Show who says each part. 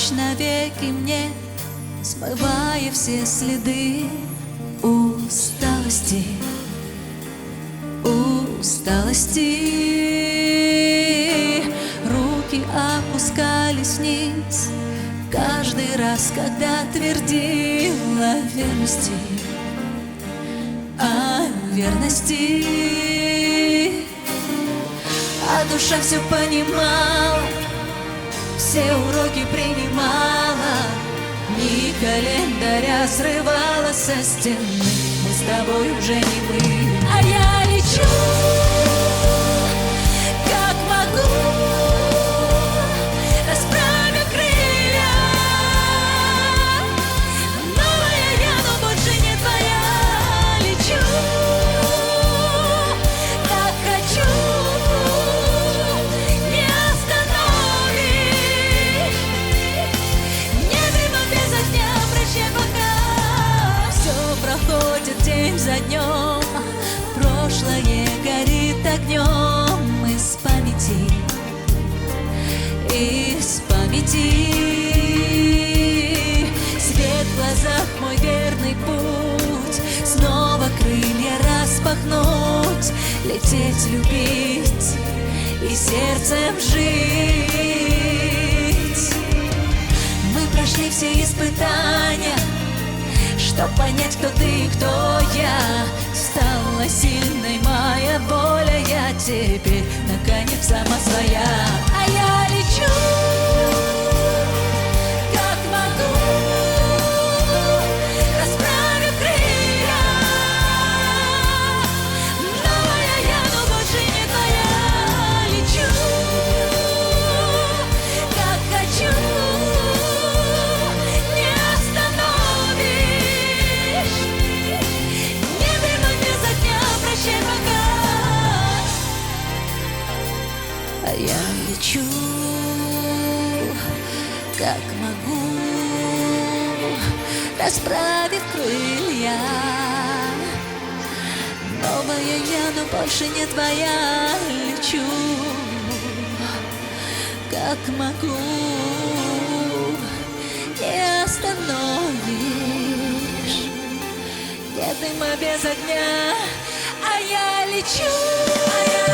Speaker 1: ночь навеки мне, смывая все следы усталости, усталости. Руки опускались вниз каждый раз, когда твердила о верности, о верности. А душа все понимала, все уроки принимала, ни календаря срывала со стены. Мы с тобой уже не мы, а я лечу, как могу, расправя крылья. Новая я, но больше не твоя. Лечу, как хочу, не остановишь. Не дыма без огня, прощай пока. Все проходит день за днем, прошлое горит огнем из памяти, из памяти. Свет в глазах мой верный путь, снова крылья распахнуть, лететь, любить и сердцем жить. Мы прошли все испытания, чтоб понять, кто ты и кто я. Стала сильной моя воля, я теперь наконец сама своя. А я лечу, как могу, расправив крылья. Новая я, но больше не твоя. Лечу, как хочу, не остановишь. Не дыма без огня, прощай пока. А я лечу, как могу, расправив крылья. Новая я, но больше не твоя. Лечу, как могу, не остановишь. Нет дыма без огня, а я лечу, а я